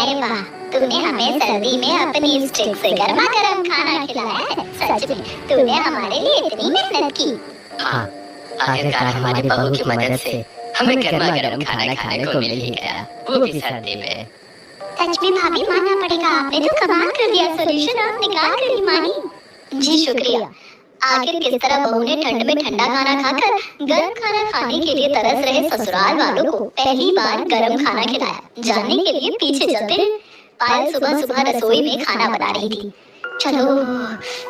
अरे वाह, तूने हमें सर्दी में अपनी स्टिक से गर्मा गर्म खाना खिलाया है। सच में तूने हमारे लिए इतनी मेहनत की। हाँ, आखिरकार हमारी बहू की मदद से हमें गर्मा गर्म खाना खाने को मिल ही गया, वो भी सर्दी में। सच में भाभी, मानना पड़ेगा, आपने तो कमाल कर दिया, सोल्यूशन आप निकाल कर ही मानी। जी शुक्रिया। आखिर किस तरह बहू ने ठंड में ठंडा खाना खाकर गर्म खाना खाने के लिए तरस रहे ससुराल वालों को पहली बार गर्म खाना खिलाया, जानने के लिए पीछे चलते हैं। पायल सुबह सुबह रसोई में खाना बना रही थी। चलो,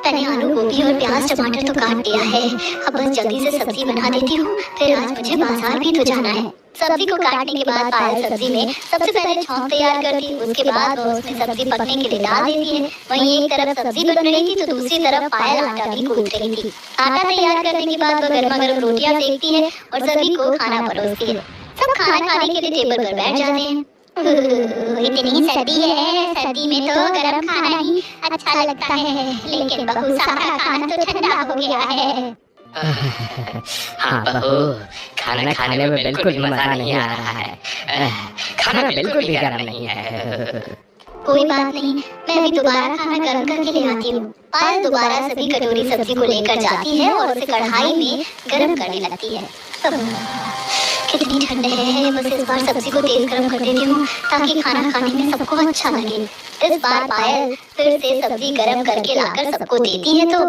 मैंने आलू गोभी और प्याज टमाटर तो काट दिया है, अब बस जल्दी से सब्जी बना देती हूँ, फिर आज मुझे बाजार भी तो जाना है। सब्जी को काटने के बाद पायल सब्जी में सबसे पहले छौंक तैयार करती, उसके बाद वो उसमें सब्जी पकने के लिए डाल देती है। वहीं एक तरफ सब्जी बन रही थी तो दूसरी तरफ पायल आटा भी गूंथ रही थी। आटा तैयार करने के बाद वो गर्मा गर्म रोटियां सेकती है और सभी को खाना परोसती है। सब खाना खाने के लिए टेबल पर बैठ जाते हैं। इतनी सर्दी है, सर्दी में तो गरम खाना ही अच्छा लगता है, लेकिन बहू सारा खाना तो ठंडा हो गया है। हाँ बहू, खाना खाने में बिल्कुल मजा नहीं आ रहा है, खाना बिल्कुल भी गर्म नहीं है। कोई बात नहीं, मैं अभी दोबारा खाना गर्म करके ले आती हूँ। पायल दोबारा सभी कटोरी सब्जी को लेकर जाती है और उसे कढ़ाई में गर्म करने लगती है। कितनी ठंड है, बस इस बार सब्जी को तेज गर्म कर देती हूँ ताकि खाना खाने में सबको अच्छा लगे। इस बार पायल फिर से सब्जी गर्म करके लाकर सबको देती है। तो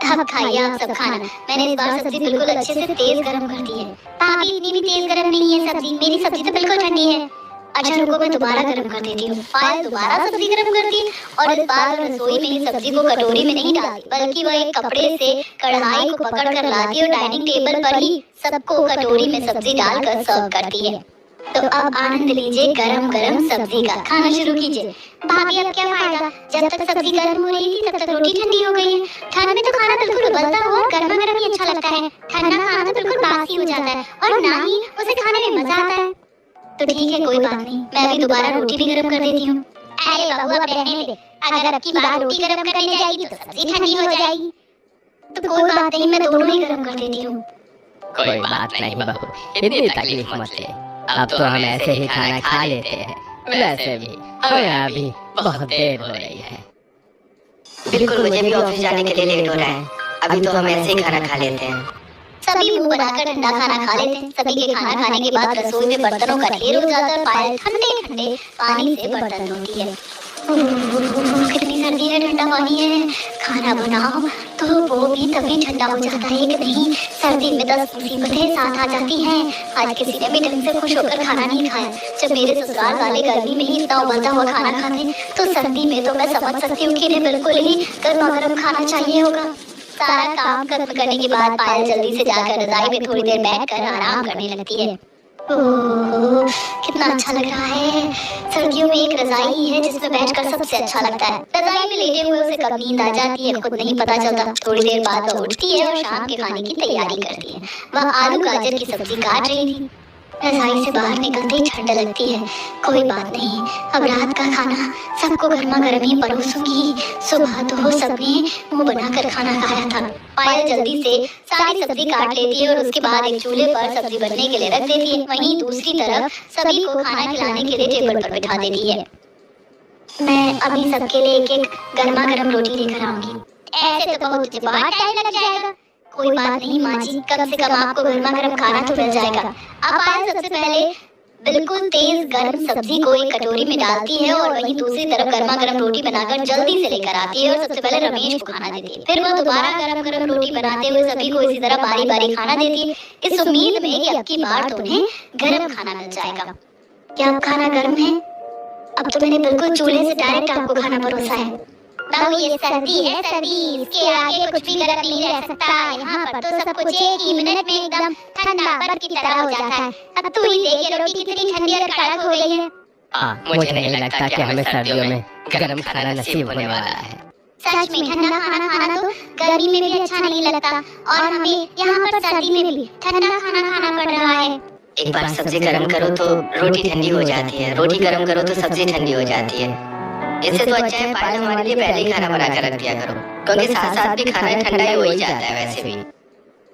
अब खाइए आप सब खाना, मैंने इस बार सब्जी बिल्कुल अच्छे से तेज गर्म कर दी है। भाभी, इतनी भी तेज गर्म नहीं है सब्जी, मेरी सब्जी तो बिल्कुल ठंडी है। अच्छा रुको, मैं दोबारा गर्म कर देती हूँ। पायल दोबारा सब्जी गर्म करती और इस बार रसोई में ही सब्जी को कटोरी में नहीं डालती, बल्कि वह एक कपड़े से कढ़ाई को पकड़ कर लाती और डाइनिंग टेबल पर ही सबको कटोरी में सब्जी डालकर सर्व करती है। तो अब आनंद लीजिए गरम गरम सब्जी का, खाना शुरू कीजिए। भाभी, अब क्या फायदा, जब तक सब्जी गर्म हो रही थी तब तक रोटी ठंडी हो गई है। ठंड में तो खाना बिल्कुल उबलता हो और गर्मा गर्म ही अच्छा लगता है, ठंडा खाना तो बिल्कुल बासी हो जाता है और ना ही उसे खाने में मजा आता है। तो ठीक है, कोई बात नहीं, मैं अभी दोबारा रोटी भी गर्म कर देती हूँ। अरे बहू, अब रहने दे, अगर अब की बार रोटी गर्म करने जाएगी तो सब्जी ठंडी हो जाएगी। तो कोई बात नहीं, मैं दोनों ही गर्म कर देती हूँ। कोई बात नहीं बहू, इतनी तकलीफ मत ले, अब तो हम ऐसे ही खाना खा लेते हैं, वैसे भी हमें अभी बहुत देर हो रही है। बिल्कुल, मुझे भी ऑफिस जाने के लिए लेट हो रहा है, अभी तो हम ऐसे ही खाना खा लेते हैं। सभी मुंह बनाकर ठंडा खाना खा लेते हैं। सभी के खाना खाने के बाद रसोई में बर्तनों का ढेर हो जाता है। पायल ठंडे ठंडे पानी से बर्तन धोती है। कितनी सर्दी है, ठंडा पानी है, खाना बनाओ तो वो भी तभी ठंडा हो जाता है कि नहीं। सर्दी में 10 मुसीबतें साथ आ जाती हैं। आज किसी ने भी ढंग से खुश होकर खाना नहीं खाया। जब मेरे ससुराल वाले गर्मी में ही इतना उबलता हुआ खाना खाते, तो सर्दी में तो मैं समझ सकती हूँ कि इन्हें बिल्कुल ही गर्मा गर्म खाना चाहिए होगा। सारा काम खत्म करने के बाद पायल जल्दी से जाकर रजाई में थोड़ी देर बैठकर आराम करने लगती है। ओह, कितना अच्छा लग रहा है। सर्दियों में एक रजाई है जिसमें बैठकर सबसे अच्छा लगता है। रजाई में लेटे हुए उसे कब नींद आ जाती है खुद नहीं पता चलता। थोड़ी देर बाद वह उठती है और शाम के खाने की तैयारी करती है। वह आलू गाजर की सब्जी काट रही थी। रजाई से बाहर निकलते ही ठंड लगती है। कोई बात नहीं, अब रात का खाना सबको गर्मा गर्म ही परोसूंगी। सुबह तो सबने मुंह बनाकर खाना खाया था। पायल जल्दी से सारी सब्जी काट लेती है और उसके बाद एक चूल्हे पर सब्जी बनने के लिए रख देती है। वहीं दूसरी तरफ सभी को खाना खिलाने के लिए टेबल पर बिठा देती है। मैं अभी सबके लिए एक एक गर्मा गर्म रोटी लेकर आऊंगी। ऐसे तो बहुत टाइम लग जाएगा। कोई बात नहीं माँ जी, कम से कम आपको गर्मा गर्म खाना तो मिल जाएगा। अब पायल सबसे पहले बिल्कुल तेज गर्म सब्जी को एक कटोरी में डालती है और वहीं दूसरी तरफ गर्मा गर्म रोटी बनाकर जल्दी से लेकर आती है और सबसे पहले रमेश को खाना देती है। फिर वह दोबारा गर्म गर्म रोटी बनाते हुए सभी को इसी तरह बारी बारी खाना देती है, इस उम्मीद में कि अब की बार तो उन्हें गर्म खाना मिल जाएगा। क्या अब खाना गर्म है? अब तो मैंने बिल्कुल चूल्हे से डायरेक्ट आपको खाना परोसा है। बहू, ये सर्दी है, सर्दी, इसके आगे कुछ भी गर्म नहीं रह सकता। यहाँ पर तो सब कुछ एक ही मिनट में एकदम ठंडा बर्फ की तरह हो जाता है। अब तू ही देख, ये रोटी कितनी ठंडी और कड़क हो गई है। मुझे नहीं लगता कि हमें सर्दियों में गर्म खाना नसीब होने वाला है। सच में ठंडा खाना खाना तो गर्मी में भी अच्छा नहीं लगता और हमें यहाँ पर सर्दी में भी ठंडा खाना खाना पड़ रहा है। एक बार सब्जी गर्म करो तो रोटी ठंडी हो जाती है, रोटी गर्म करो तो सब्जी ठंडी हो जाती है। इससे तो अच्छा है पायल हमारे लिए पहले ही खाना बना कर रख दिया करो, क्योंकि साथ साथ भी खाना ठंडा ही हो ही जाता है वैसे भी।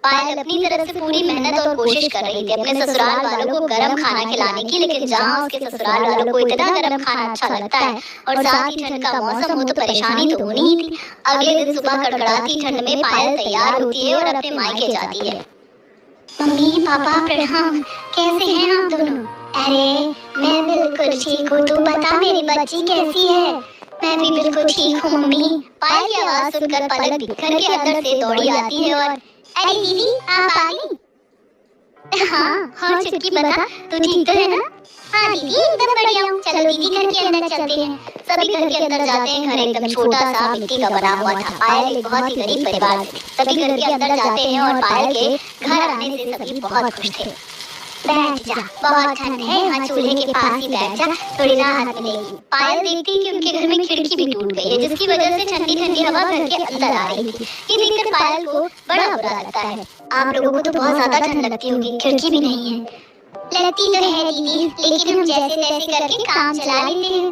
पायल अपनी तरफ से पूरी मेहनत और कोशिश कर रही थी अपने ससुराल वालों को गरम खाना खिलाने की, लेकिन जहाँ उसके ससुराल वालों को इतना गरम खाना अच्छा लगता है और साथ ही ठंड का मौसम हो तो परेशानी तो होनी ही थी। अगले दिन सुबह कड़कड़ाती ठंड में पायल तैयार होती है और अपने मायके जाती है। मम्मी पापा प्रणाम, कैसे हैं आप दोनों? अरे मैं बिल्कुल ठीक हूँ, तू बता मेरी बच्ची कैसी है? मैं भी बिल्कुल ठीक हूँ मम्मी। पायल की आवाज सुनकर पलक घर के अंदर से दौड़ी आती है और अरे दीदी आप आ गई? हाँ चुटकी बता, तू ठीक तो है ना? हाँ दीदी एकदम बढ़िया हूँ। चलो दीदी घर के अंदर चलते हैं। सभी घर के अंदर जाते हैं। घर एकदम छोटा सा मिट्टी का बना हुआ था। पायल एक बहुत ही गरीब परिवार से थी। सभी घर के अंदर जाते हैं और पायल के घर आने से सभी बहुत खुश थे। बैठ जा, बहुत ठंड है, यहाँ चूल्हे के पास ही बैठ जा, थोड़ी राहत मिलेगी। पायल देखती कि उनके घर में खिड़की भी टूट गई है, जिसकी वजह से ठंडी ठंडी हवा घर के अंदर आ रही थी। ये देखकर पायल को बड़ा बुरा लगता है। आप लोगों को तो बहुत ज्यादा ठंड लगती होगी, खिड़की भी नहीं है। लगती तो है दीदी, लेकिन हम जैसे तैसे करके काम चला लेते हैं।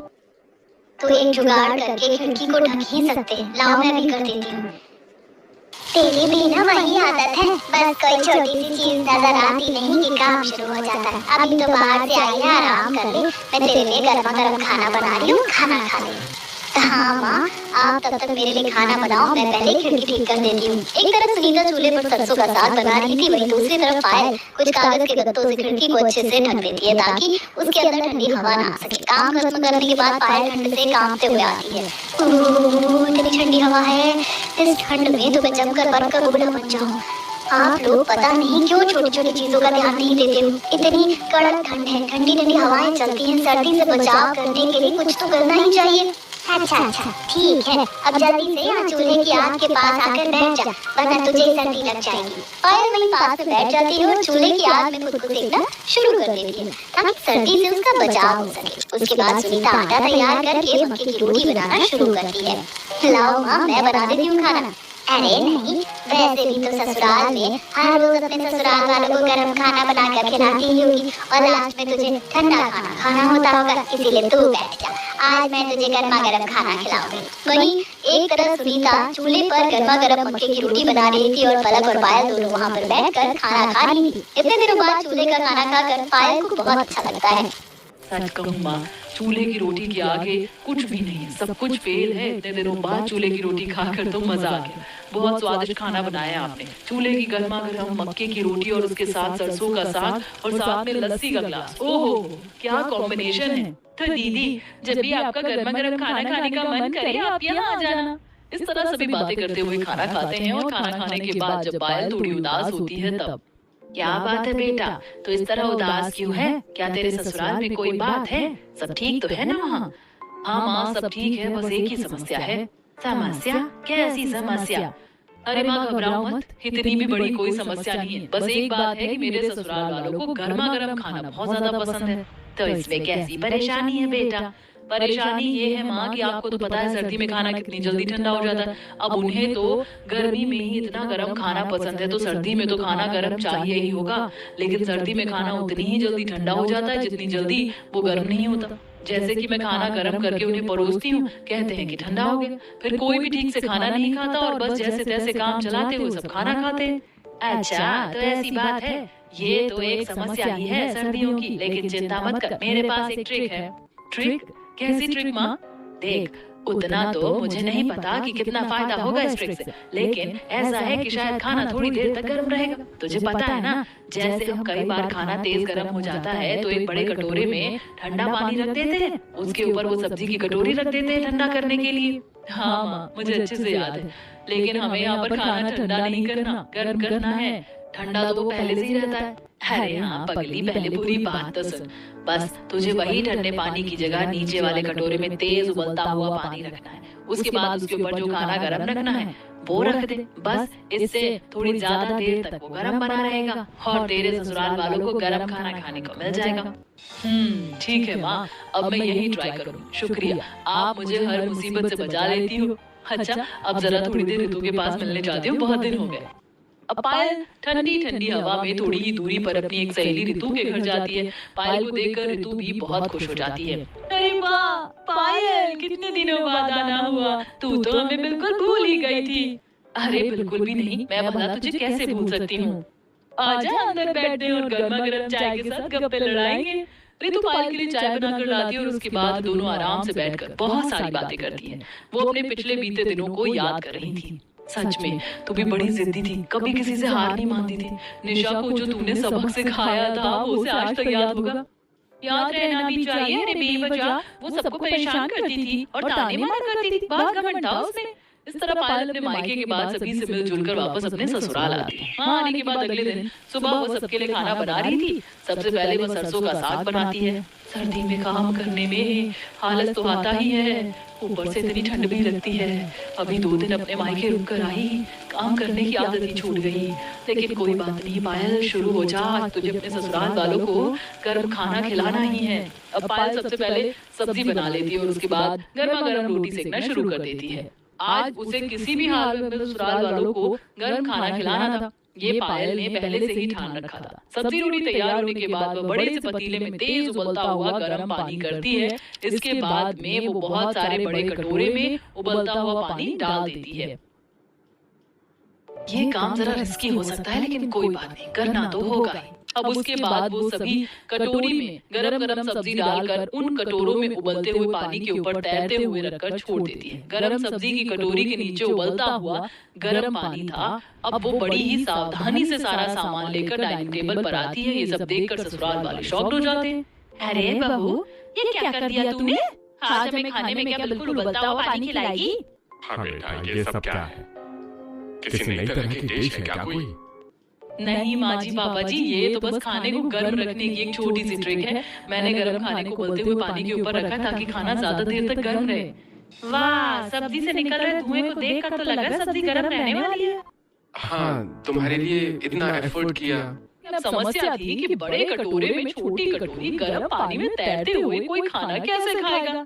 तो एक जुगाड़ करके खिड़की को ढक ही सकते हैं। लाओ मैं भी कर देती हूँ। तेरी भी ना वही आदत है, बस कोई छोटी सी चीज नजर आती नहीं कि काम शुरू हो जाता है। अभी तो बाहर से आई है, आराम कर ले, मैं तेरे लिए गर्मा गर्म खाना बना रही हूँ, खाना खा ले। हाँ माँ, आप तब तक मेरे लिए खाना बनाओ, मैं पहले खिड़की ठीक कर देती हूँ। एक तरफ सुनीता चूल्हे पर सरसों का साग बना रही थी, वहीं दूसरी तरफ पायल कुछ कागज के गत्तों से खिड़की को अच्छे से ढक देती है ताकि उसके अंदर ठंडी हवा ना आ सके। काम खत्म करने के बाद पायल ठंड से कांपते हुए आती है। इतनी ठंडी हवा है, इस ठंड में तो मैं जमकर बनकर बुढ़ा बन जाऊँ। आप लोग पता नहीं क्यों छोटी छोटी चीजों का ध्यान नहीं देते हो। इतनी कड़क ठंड है, ठंडी ठंडी हवाएं चलती हैं, सर्दी से बचाव करने के लिए कुछ तो करना ही चाहिए। अच्छा ठीक है, अब जल्दी से यहाँ चूल्हे की आग के पास आकर बैठ जा, वरना तुझे सर्दी लग जाएगी। पायल वहीं पास में बैठ जाती है और चूल्हे की आग में खुद को सेकना शुरू कर देती है ताकि सर्दी से उसका बचाव हो सके। उसके बाद सुनीता आटा तैयार करके मक्के की रोटी बनाना शुरू करती है। लाओ माँ, मैं बना देती हूँ खाना। अरे नहीं, वैसे भी तो ससुराल में हर रोज अपने ससुराल वालों को गर्म खाना बना कर खिलाती ही होगी और लास्ट में तुझे ठंडा खाना खाना होता होगा, इसीलिए तू बैठ जा, आज मैं तुझे गर्मा गर्म खाना खिलाऊंगी। वहीं एक तरफ सुनीता चूल्हे पर गर्मा गर्म मक्के की रोटी बना रही थी और पलक और पायल दोनों वहाँ पर बैठकर खाना खा रही थी। इतने दिनों बाद चूल्हे का खाना खाकर पायल को बहुत अच्छा लगता है। सच कहूँ माँ, चूल्हे की रोटी के आगे कुछ भी नहीं, सब कुछ फेल है। इतने दिनों बाद चूल्हे की रोटी खाकर तो मजा आ गया। बहुत स्वादिष्ट खाना बनाया आपने। चूल्हे की गर्मा गर्म मक्के की रोटी और उसके साथ सरसों का साग और साथ में लस्सी का ग्लास। ओहो, क्या कॉम्बिनेशन है। तो दीदी, जब भी आपका गर्मा गर्म खाना खाने का मन करे, आप यहाँ आ जाना। इस तरह सभी बातें करते हुए खाना खाते हैं और खाना खाने के बाद जब पायल थोड़ी उदास होती है तब, क्या बात है बेटा, तो इस तरह उदास क्यों है? क्या तेरे ससुराल में कोई बात है? सब ठीक तो है ना वहाँ? हाँ माँ, सब ठीक है, बस एक ही समस्या है। समस्या? कैसी समस्या? अरे माँ घबराओ मत, इतनी भी बड़ी कोई समस्या नहीं है। बस एक बात है कि मेरे ससुराल वालों को गर्मा गर्म खाना बहुत ज्यादा पसंद है। तो इसमें कैसी परेशानी है बेटा? परेशानी ये है माँ कि आपको तो पता है सर्दी में खाना कितनी जल्दी ठंडा हो जाता है। अब उन्हें तो गर्मी में ही इतना गर्म खाना पसंद है, तो सर्दी में तो खाना गर्म चाहिए ही होगा। लेकिन सर्दी में खाना उतनी ही जल्दी ठंडा हो जाता है जितनी जल्दी वो गर्म नहीं होता। जैसे कि मैं खाना गर्म करके उन्हें परोसती हूँ, कहते हैं कि ठंडा हो गया, फिर कोई भी ठीक से खाना नहीं खाता और बस जैसे तैसे काम चलाते हुए सब खाना खाते हैं। अच्छा, तो ऐसी बात है। ये तो एक समस्या ही है सर्दियों की, लेकिन चिंता मत कर, मेरे पास एक ट्रिक है। ट्रिक? कैसी ट्रिक माँ? देख, उतना तो मुझे नहीं पता कि कितना फायदा होगा इस ट्रिक से, लेकिन ऐसा है कि शायद खाना थोड़ी देर तक गर्म रहेगा। तुझे पता है ना, जैसे हम कई बार खाना तेज गर्म हो जाता है तो एक बड़े कटोरे में ठंडा पानी रख देते हैं, उसके ऊपर वो सब्जी की कटोरी रख देते हैं ठंडा करने के लिए। हाँ माँ, मुझे अच्छे से याद है। लेकिन हमें यहाँ पर खाना ठंडा नहीं करना, गर्म करना है। ठंडा तो वो पहले से ही रहता है। अरे हाँ पगली, पहले पूरी बात तो सुन। बस तुझे वही ठंडे पानी की जगह नीचे वाले कटोरे में तेज उबलता हुआ पानी रखना है। उसके बाद उसके ऊपर जो खाना गरम रखना है वो रख दे। बस इससे थोड़ी ज्यादा देर तक वो गरम बना रहेगा और तेरे ससुराल वालों को गरम खाना खाने को मिल जाएगा। ठीक है माँ, अब मैं यही ट्राई करूँगी। शुक्रिया, आप मुझे हर मुसीबत से बचा लेती हो। अच्छा, अब जरा थोड़ी देर ऋतु के पास मिलने जाती हूँ, बहुत दिन हो गए। अब पायल ठंडी ठंडी हवा में थोड़ी ही दूरी पर अपनी एक सहेली ऋतु के घर जाती है। पायल को देखकर ऋतु भी बहुत खुश हो जाती है। अरे वाह पायल, कितने दिनों बाद आना हुआ, तू तो हमें बिल्कुल भूल ही गई थी। अरे बिल्कुल भी नहीं, मैं भला तुझे कैसे भूल सकती हूँ। आजा अंदर बैठते हैं और गर्मा गर्म चाय के साथ गप्पे लड़ाएंगे। रितु पायल के लिए चाय बनाकर लाती है और उसके बाद दोनों आराम से बैठकर बहुत सारी बातें करती हैं। वो अपने पिछले बीते दिनों को याद कर रही थी। सच में तू भी बड़ी जिद्दी थी, कभी किसी से हार नहीं मानती थी। निशा को जो तूने सबक सिखाया था वो उसे आज तक याद होगा। याद रहना भी चाहिए, अरे बेवजह वो सबको परेशान करती थी और ताने मारा करती थी, बहुत घमंड था उसमें। इस तरह पायल अपने मायके के बाद सभी से मिलजुल कर वापस अपने ससुराल आती है। वहाँ आने के बाद अगले दिन सुबह वो सबके लिए खाना बना रही थी। सबसे पहले वो सरसों का साग बनाती है। सर्दी में काम करने में हालत तो आता ही है, ऊपर से इतनी ठंड भी लगती है। अभी 2 दिन अपने मायके रुक कर आई, काम करने की आदत ही छूट गई। लेकिन कोई बात नहीं पायल, शुरू हो जा, आज तुझे अपने ससुराल वालों को गर्म खाना खिलाना ही है। अब पायल सबसे पहले सब्जी बना लेती है और उसके बाद गर्मा गर्म रोटी सेकना शुरू कर देती है। आज उसे किसी भी हाल में अपने ससुराल वालों को गर्म खाना खिलाना था। ये पायल ने पहले से ही ठान रखा था। सब्जी रोटी तैयार होने के बाद वह बड़े से पतीले में तेज उबलता हुआ गर्म पानी करती है। इसके बाद में वो बहुत सारे बड़े कटोरे में उबलता हुआ पानी डाल देती है। ये काम जरा रिस्की हो सकता है, लेकिन कोई बात नहीं, करना तो होगा ही। अब उसके बाद वो सभी कटोरी में गरम गरम सब्जी डालकर उन कटोरों में उबलते हुए पानी के ऊपर तैरते हुए रखकर छोड़ देती है। गरम सब्जी की कटोरी के नीचे उबलता हुआ गरम पानी था। अब वो बड़ी ही सावधानी से सारा सामान लेकर डाइनिंग टेबल पर आती है। ये सब देखकर ससुराल वाले शॉक्ड हो जाते हैं। अरे बहू, ये क्या कर दिया तूने? आज हमें खाने में क्या बिल्कुल उबलता हुआ पानी खिलाएगी? हाँ बेटा, ये सब क्या है? किसी नई तरह की डिश है क्या कोई? नहीं माँ जी, पापा जी, ये तो बस खाने को गर्म रखने की एक छोटी सी ट्रिक है। मैंने गर्म खाने को उबलते हुए पानी के ऊपर रखा ताकि खाना ज्यादा देर तक गर्म रहे। वाह, सब्जी से निकल रहे धुएं को देखकर तो लग रहा है सब्जी गर्म रहने वाली है। हाँ, तुम्हारे लिए इतना एफर्ट किया। समस्या थी कि बड़े कटोरे में छोटी कटोरी गर्म पानी में तैरते हुए कोई खाना कैसे खाएगा।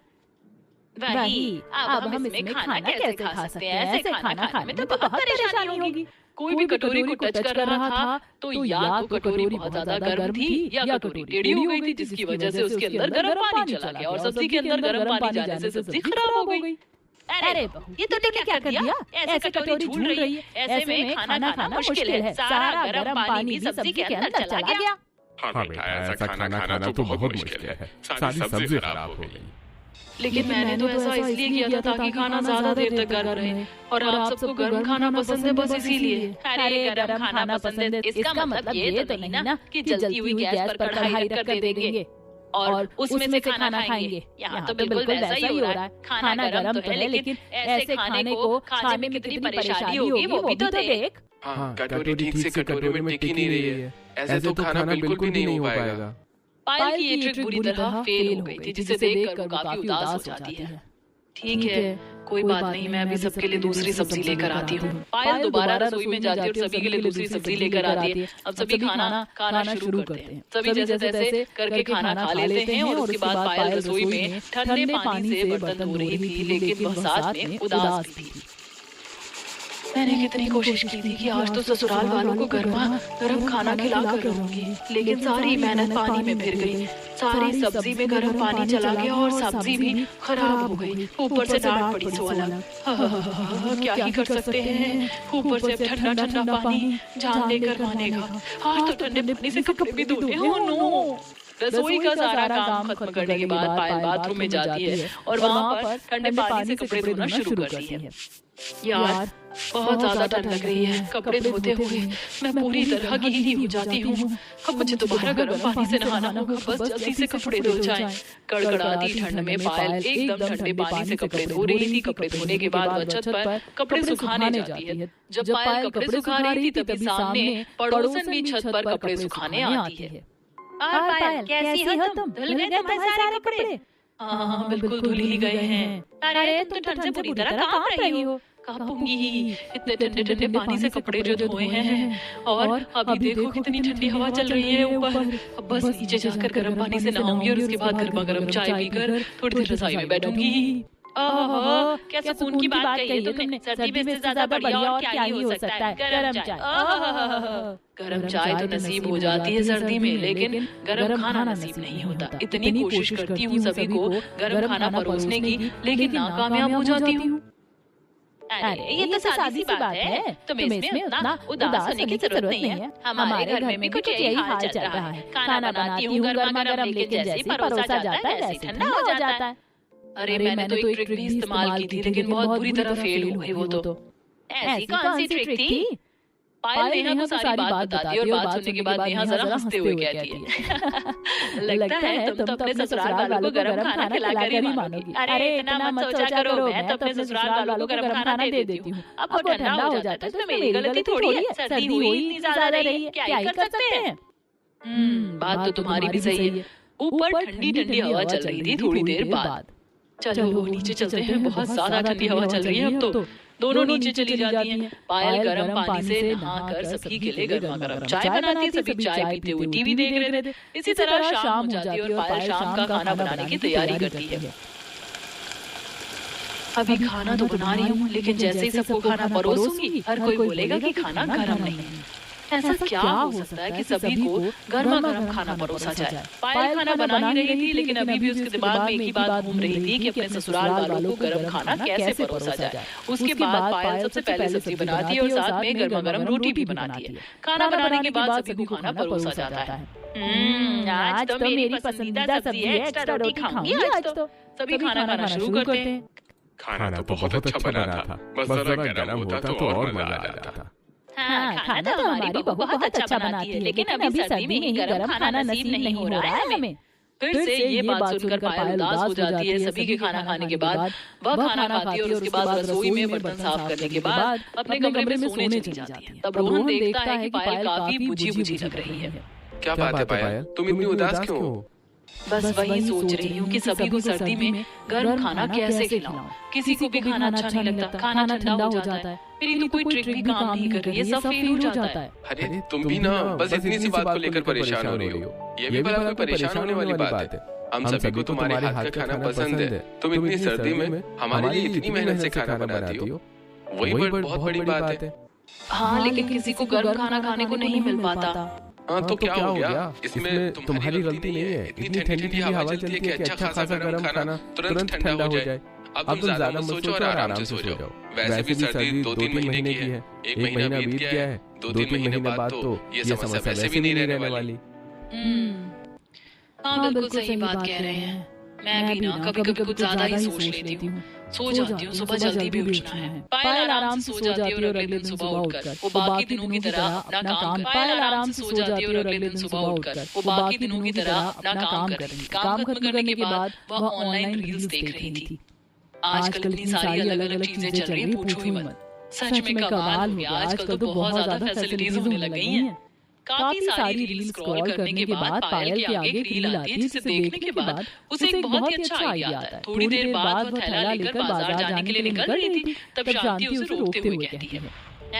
वही, अब हम इसमें खाना कैसे खा सकते हैं? ऐसे खाना खाने में तो बहुत परेशानी होगी। कोई भी कटोरी को टच कर रहा था तो या तो कटोरी बहुत ज्यादा गर्म थी या कटोरी टेढ़ी हो गई थी, जिसकी वजह से उसके अंदर गर्म पानी चला गया और सब्जी के अंदर गर्म पानी जाने से सब्जी खराब हो गई। अरे ये तो तूने क्या कर दिया? ऐसे कटोरी झूल रही है, ऐसे में खाना खाना मुश्किल है। सारा गर्म पानी भी सब्जी के अंदर चला गया। हाँ बेटा, ऐसा खाना खाना तो बहुत मुश्किल है। सारी सब्जी खराब हो गई। लेकिन मैंने तो ऐसा इसलिए किया था ताकि खाना ज्यादा देर तक गर्म रहे, और आप सबको गर्म खाना पसंद है बस इसीलिए। अरे गर्म खाना पसंद है इसका मतलब ये तो नहीं ना कि जलती हुई गैस पर कढ़ाई रख कर दे देंगे और उसमें से खाना खाएंगे। यहाँ तो बिल्कुल वैसा ही हो रहा है। खाना गर्म तो है, लेकिन ऐसे खाने को खाने में कितनी परेशानी होगी वो भी तो देख। हाँ, कटोरी ठीक से कटोरे में टिक ही नहीं रही है। ऐसे तो खाना बिल्कुल भी नहीं हो पाएगा। पायल की ये ट्रिक बुरी तरह फेल हो गई थी, जिसे देखकर वो काफी उदास हो जाती है। ठीक है, कोई बात नहीं, मैं अभी सबके लिए दूसरी सब्जी लेकर आती हूँ। पायल दोबारा रसोई में जाती है और सभी के लिए दूसरी सब्जी लेकर आती है। अब सभी खाना शुरू करते हैं। सभी जैसे तैसे करके खाना खा लेते हैं और उसके बाद पायल रसोई में ठंडे पानी से बर्तन धो रही थी, लेकिन वह साथ में उदास भी थी। मैंने कितनी कोशिश की थी कि आज तो ससुराल वालों को गरम खाना खिला कर रहूंगी, लेकिन सारी मेहनत पानी में फिर गई। सारी सब्जी में गरम पानी चला गया और सब्जी भी खराब हो गई। ऊपर से डांट पड़ी सो अलग। क्या ही कर सकते हैं, ऊपर से ठंडा ठंडा पानी जान लेकर मानेगा। आज तो ठंडे पानी से कपड़े भी धोने। Oh no! रसोई का सारा काम खत्म करने के बाद पायल बाथरूम में जाती है और वहाँ पर ठंडे पानी से कपड़े धोना शुरू करती है। यार बहुत ज्यादा ठंड लग रही है। कपड़े धोते हुए मैं पूरी तरह गीली हो जाती हूँ। अब मुझे दोबारा गर्म पानी से नहाना होगा, बस जल्दी से कपड़े धो जाएं। कड़कड़ाती ठंड में पायल एकदम ठंडे पानी से कपड़े धो रही थी। कपड़े धोने के बाद वह छत पर कपड़े सुखाने जाती है। जब पायल कपड़े सुखा रही थी तभी सामने पड़ोसन भी छत पर कपड़े सुखाने आती है। पायल, कैसी हो तुम? धुल गए तुम्हारे सारे कपड़े? हाँ बिल्कुल धुल ही गए हैं। अरे तुम ठंड से पूरी तरह कांप रही हो। कांपूंगी ही, इतने ठंडे ठंडे पानी से कपड़े जो धोए हैं। और अभी देखो कितनी ठंडी हवा चल रही है ऊपर। अब बस नीचे जाकर गर्म पानी से नहाऊंगी और उसके बाद गर्मा गर्म चाय पीकर थोड़ी देर रजाई में बैठूंगी। ओहो, क्या सुकून की बात कही है तुमने। सर्दी में इससे ज्यादा बढ़िया और क्या ही हो सकता है। गरम चाय। गरम चाय तो नसीब हो जाती है सर्दी में, लेकिन गरम खाना नसीब नहीं होता। इतनी कोशिश करती हूँ सभी को गरम खाना परोसने की, लेकिन नाकामयाब हो जाती हूँ। अरे ये तो सादी सी बात है, तुम्हें इसमें उतना उदास होने की जरूरत नहीं है। हमारे घर में भी कुछ यही हाल चल रहा है। खाना बनाती हूँ गर्मा गर्म, लेकिन जैसे परोसा जाता है वैसे ठंडा हो जाता है। अरे मैंने तो एक ट्रिक भी इस्तेमाल की थी, लेकिन बहुत बुरी तरह फेल हो गई वो तो। ऐसी कौन सी ट्रिक थी? पायल नेहा को सारी बात बताती है और बात सुनने के बाद नेहा जरा हंसते हुए कहती है, लगता है तुम तो अपने ससुराल वालों को गरम खाना खिलाकर ही मानोगी। अरे इतना मत सोचा करो, मैं तो अपने ससुराल वालों को गरम खाना दे देती हूँ। अब वो ठंडा हो जाता है तो मेरी गलती थोड़ी है, सर्दी हुई इतनी ज्यादा रही है, क्या ही कर सकते हैं। बात तो तुम्हारी भी सही है। ऊपर ठंडी ठंडी हवा चल रही थी थोड़ी देर बाद। चलो नीचे चलते हैं, बहुत ज्यादा ठंडी हवा चल रही है अब तो। दोनों नीचे चली जाती हैं। पायल गर्म पानी से नहाकर सभी के लिए गर्मा गर्म चाय बनाती है। सभी चाय पीते हुए टीवी देख रहे थे। इसी तरह शाम हो जाती है और पायल शाम का खाना बनाने की तैयारी करती है। अभी खाना तो बना रही हूँ, लेकिन जैसे ही सबको खाना परोसूंगी हर कोई बोलेगा कि खाना गर्म नहीं है। ऐसा क्या हो सकता है कि सभी को गर्मा गर्म खाना परोसा जाए। पायल खाना बना ही रही थी, लेकिन अभी भी उसके दिमाग में एक ही बात घूम रही थी कि अपने ससुराल वालों को गर्म खाना कैसे परोसा जाए। उसके बाद पायल सबसे पहले सब्जी बनाती है और साथ में गर्मा गर्म रोटी भी बनाती है। खाना बनाने के बाद सभी को खाना परोसा जाता है। आज तो मेरी पसंदीदा सब्जी है, एक्स्ट्रा रोटी खाऊंगी आज तो। सभी खाना खाना शुरू करते हैं। खाना तो बहुत अच्छा बना था, बस जरा गर्म होता तो और मजा आ जाता था। हाँ, खाना तो हमारी बहू बहुत अच्छा बनाती है, लेकिन अभी सर्दी में ही गर्म खाना नसीब नहीं हो रहा है हमें। फिर से ये बात सुनकर पायल उदास हो जाती है। सभी के खाना खाने के बाद वह खाना खाती है और उसके बाद रसोई में बर्तन साफ करने के बाद अपने कमरे में सोने चली जाती है। तब रोहन देखता है कि पायल काफी बुझी बुझी लग रही है। क्या बात है पायल, तुम इतनी उदास क्यों हो? बस वही सोच रही हूँ कि सभी को सर्दी में गर्म खाना कैसे खिलाऊं। किसी को भी खाना अच्छा नहीं लगता, खाना ठंडा हो जाता है। मेरी तो कोई ट्रिक भी काम नहीं कर रही है, सब फेल हो जाता है। अरे तुम भी ना बस इतनी सी बात को लेकर परेशान हो रही हो। ये भी भला कोई परेशान होने वाली बात है? हम सभी को तुम्हारे हाथ का खाना पसंद है। तुम इतनी सर्दी में हमारे लिए इतनी मेहनत से खाना बनाती हो, वही बहुत बड़ी बात है। हाँ, लेकिन किसी को गर्म खाना खाने को नहीं मिल पाता। हाँ तो क्या हो गया? इसमें तुम्हारी गलती नहीं है। इतनी ठंडी ठंडी हवा चलती है कि अच्छा खासा गर्म खाना तुरंत ठंडा हो जाए। अब तुम ज्यादा मत सोचो और आराम से सो जाओ। वैसे भी सर्दी 2-3 महीने की है, एक महीना बीत गया है, 2-3 महीने बाद तो ये समस्या वैसे भी नहीं रहने वाली। हाँ बिल्कुल सही बात कह रहे हैं। मैं भी ना कभी कभी कुछ ज्यादा ही सोच लेती हूँ। सो जाती हूँ, सुबह जल्दी भी उठना है। पायल आराम से सो जाती है और अगले दिन सुबह उठकर वो बाकी दिनों की तरह अपना काम। पायल आराम से सो जाती है और अगले दिन सुबह उठकर वो बाकी दिनों की तरह अपना काम करेगी। काम खत्म करने के बाद वह ऑनलाइन रील्स देख रही थी। आजकल इतनी सारी अलग अलग चीजें चल रही है, पूछो ही मत। सच में कमाल हो गया, आजकल तो बहुत ज्यादा फैसिलिटीज होने लग गई हैं। काफी सारी रील स्क्रॉल करने के बाद पायल के आगे एक रील आती है, जिसे देखने के बाद उसे एक बहुत ही अच्छा आइडिया आता है। थोड़ी देर बाद वह थैला लेकर बाजार जाने के लिए निकल रही थी, तब शांति उसे रोकते हुए कहती है,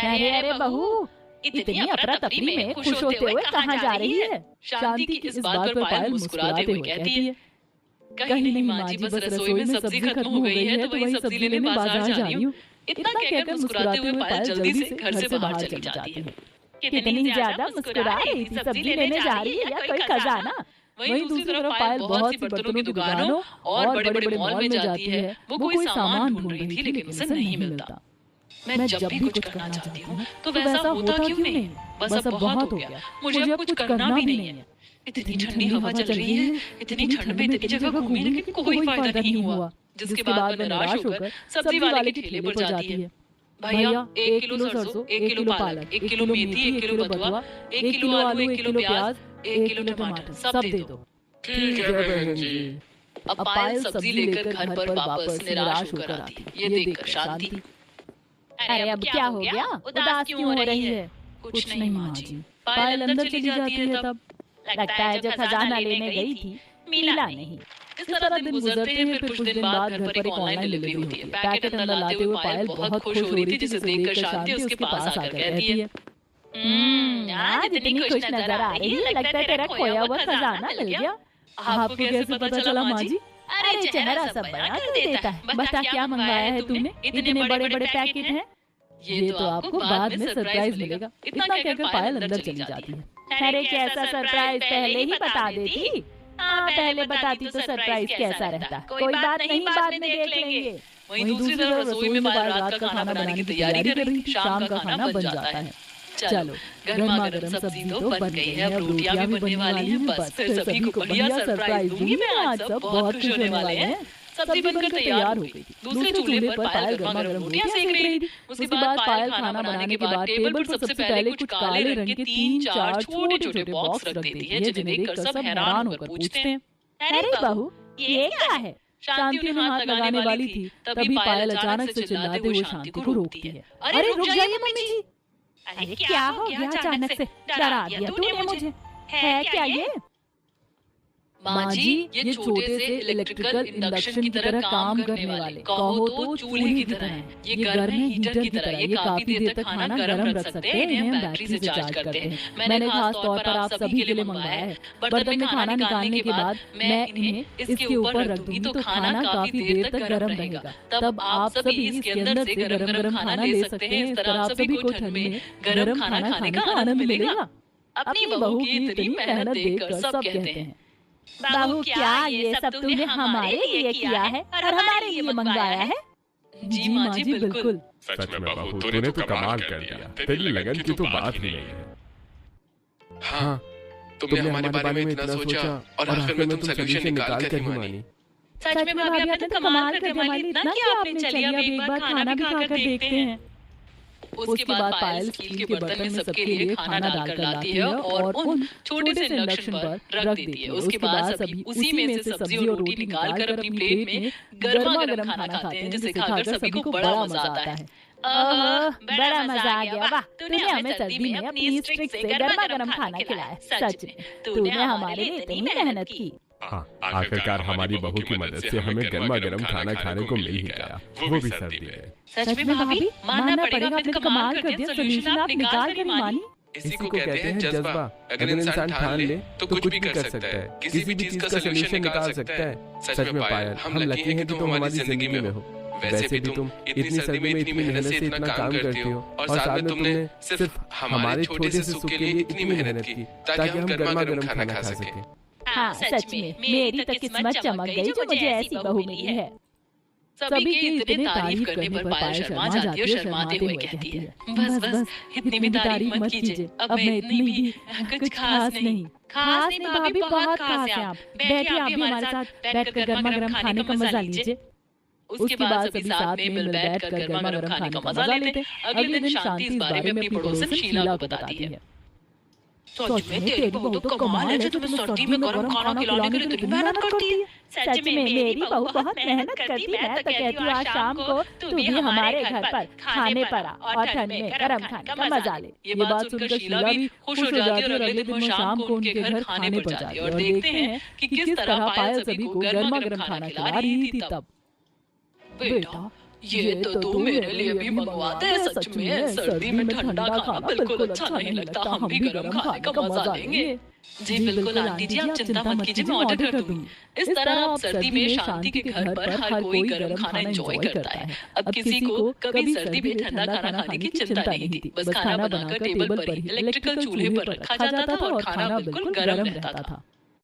अरे अरे बहू, इतनी अफरा तफरी में खुश होते हुए कहाँ जा रही है? शांति की इस बात पर पायल मुस्कुराते हुए कहती है, कहीं नहीं माँ जी, बस रसोई में सब्जी खत्म हो गई है तो वही सब्जी लेने बाजार जा रही हूँ। इतना कहकर मुस्कुराते हुए पायल जल्दी से घर से बाहर चली जाती है। कितनी ज्यादा मुस्कुरा रही थी, सब्जी लेने जा रही है या कोई खजाना? वहीं दूसरी तरफ पायल बहुत सी बर्तनों की दुकानों और बड़े बड़े मॉल में जाती है। वो कोई सामान ढूंढ रही थी, लेकिन उसे नहीं मिलता। मैं जब भी कुछ करना चाहती हूँ तो वैसा होता क्यों नहीं? बस अब बहुत हो गया, मुझे अब कुछ करना भी नहीं है। इतनी ठंडी हवा चल रही है, इतनी ठंड में इतनी जगह घूमी, लेकिन कोई फायदा नहीं हुआ। जिसके बाद मैं निराश होकर सब्जी वाले के ठेले पर जाती है। भैया 1 किलो सरसों, 1 किलो पालक, 1 किलो मेथी, 1 किलो बथुआ, 1 किलो आलू, 1 किलो प्याज, 1 किलो टमाटर, सब दे दो। ठीक है बहन जी। अब पायल सब्जी लेकर घर पर वापस निराश होकर आती है, ये देखकर शांति, अरे अब क्या हो गया, उदास क्यों हो रही है? कुछ नहीं माँ जी। पायल अंदर चली जाती है, तब लगता है जो खजाना लेने गई थी मिला नहीं। इस तरह दिन गुजरते हैं। फिर कुछ दिन बाद घर पर एक ऑनलाइन डिलीवरी होती है। पैकेट अंदर लाते हुए पायल बहुत खुश हो रही थी, जिसे देखकर शांति उसके पास आकर कहती है, आज इतनी खुश नजर आ रही है, लगता है तेरा खोया हुआ खजाना मिल गया। आपको कैसे पता चला माँ जी? अरे चेहरा सब बना कर देता है। बता क्या मंगवाया है तूने? इतने बड़े बड़े पैकेट हैं। ये तो आपको बाद में सरप्राइज मिलेगा। इतना कहकर पायल अंदर चली जाती है। अरे कैसा सरप्राइज, पहले ही बता देती। हाँ पहले बताती तो सरप्राइज कैसा रहता। कोई बात नहीं, बाद में देख लेंगे। वहीं दूसरी तरफ रसोई में पायल रात का खाना बनाने की तैयारी कर रही थी। शाम का खाना बन जाता है। चलो गर्मा गर्म सब्जी तो बन गई है, अब रोटियां भी बनने वाली हैं। बस फिर सभी को बढ़िया सरप्राइज दूंगी मैं। आज सब बहुत खुश होने वाले हैं। सब्जी बनकर तैयार हो गई थी। दूसरे चूल्हे पर पायल गर्मा गर्म रोटियां सेक रही थी। उसके बाद पायल खाना बनाने के बाद टेबल पर सबसे पहले कुछ काले रंग के 3-4 छोटे छोटे बॉक्स रख देती है, जिन्हें देखकर सब हैरान होकर पूछते हैं, अरे बहू ये क्या है? शांति उन्हें हाथ लगाने वाली थी, तभी पायल अचानक से चिल्लाते हुए शांति को रोकती है। अरे रुक जाइए मम्मी जी। अरे क्या हो गया अचानक से? डरा दिया तूने मुझे। है क्या ये? माँ जी ये छोटे से इलेक्ट्रिकल इंडक्शन की तरह काम करने वाले, कहो तो चूल्हे की तरह हैं। ये गर्म है हीटर की तरह, ये काफी देर तक खाना गर्म रख सकते हैं। इन्हें हम बैटरी से चार्ज करते हैं। मैंने खास तौर पर आप सभी के लिए मंगवाया है। बर्तन में खाना निकालने के बाद मैं इन्हें इसके ऊपर रख दूंगी तो खाना काफी देर तक गर्म रहेगा। तब आप सभी इसके अंदर से गर्म गर्म खाना ले सकते हैं। इस तरह आप सभी को ठंड में गर्म खाना खाने का आनंद मिलेगा। अपनी बहू की इतनी मेहनत देखकर सब कहते हैं, बहू क्या ये सब तूने हमारे लिए किया है और हमारे लिए मंगवाया है? जी माँ जी बिल्कुल। सच में बहू तूने तो कमाल कर दिया। तेरी लगन की तो बात ही नहीं है। हाँ तुमने हमारे बारे में इतना सोचा और आखिर में तुम सोल्यूशन निकाल कर ही मानी। सच में भाभी आपने तो कमाल कर दिया। हमारे लिए इतना किया आपने। चलिए अब एक बार खाना भी खाकर देखते हैं। उसके बाद पायल स्टील के बर्तन में सबके लिए खाना डालकर लाती है और उन छोटे से इंडक्शन पर रख देती है। उसके बाद सभी उसी में से सब्जी और रोटी निकालकर अपनी प्लेट में गर्मा गर्म खाना खाते हैं, जिसे खाकर सभी को बड़ा मजा आता है। बड़ा मजा आ गया। वाह, तूने हमें सर्दी में अपनी स्ट्रिक से गर्मा गर्म खाना खिलाया। सच में तूने हमारे लिए इतनी मेहनत की। हाँ आखिरकार हमारी बहू की मदद से हमें गर्मा गर्म खाना खाने को मिल ही गया, वो भी सर्दी में। सच में भाभी मानना पड़ेगा, आपने कमाल कर दिया। सोल्यूशन आप निकाल कर ही मानी। इसी को कहते हैं जज्बा। अगर इंसान ठान ले तो कुछ भी कर सकता है, किसी भी चीज का सोल्यूशन निकाल सकता है। सच में पायल हम लकी हैं कि तुम हमारी जिंदगी में हो। वैसे भी तुम इतनी सर्दी में इतनी मेहनत से इतना काम करती हो और साथ में तुमने सिर्फ हमारे छोटे से सुख के लिए इतनी मेहनत की ताकि हम गर्मा गर्म खाना खा सकें। हाँ सच में मेरी तो किस्मत चमक गई जो मुझे ऐसी बहू मिली है। सभी के इतने तारीफ करने पर पायल शर्मा जाती है और शर्माते हुए कहती है, बस बस इतनी भी तारीफ मत कीजिए, अब मैं इतनी भी कुछ खास नहीं। खास नहीं भाभी, बहुत खास है आप। बैठिए आप भी हमारे साथ बैठकर गर्मा गर्म खाने का मजा लीजिए। उसके बाद सभी साथ में मिल बैठकर गर्मा गर्म खाने का मजा लेते हैं। अगले दिन शांति इस बारे में अपनी पड़ोसन शीला को बताती है, सच में तेरी बहू तो कमाल है जो तुम्हें सर्दी में गर्म खाना खिलाने के लिए इतनी मेहनत करती है। सच में मेरी बहू बहुत मेहनत करती है। मैं तो कहती हूँ आज शाम को तू भी हमारे घर पर खाने पर आ और ठंड में गर्म खाने का मजा ले। ये बात सुनकर शीला भी खुश हो जाती है और अगले दिन वो शाम को उनके घर खाने पर जाती है और देखते हैं कि किस तरह पायल सभी को गर्मा गर्म खाना खिला रही थी। तब बेटा ये तो तू मेरे लिए भी मंगवाते हैं। सच में सर्दी में ठंडा खाना बिल्कुल अच्छा नहीं लगता, हम भी गर्म खाने का मजा लेंगे। जी बिल्कुल आंटी जी, आप चिंता मत कीजिए, मैं ऑर्डर कर दूंगी। इस तरह अब सर्दी में शांति के घर पर हर कोई गर्म खाना एंजॉय करता है। अब किसी को कभी सर्दी में ठंडा खाना खाने की चिंता नहीं थी। बस खाना बनाकर टेबल पर ही इलेक्ट्रिकल चूल्हे पर रखा जाता था और खाना बिल्कुल गर्म रहता था।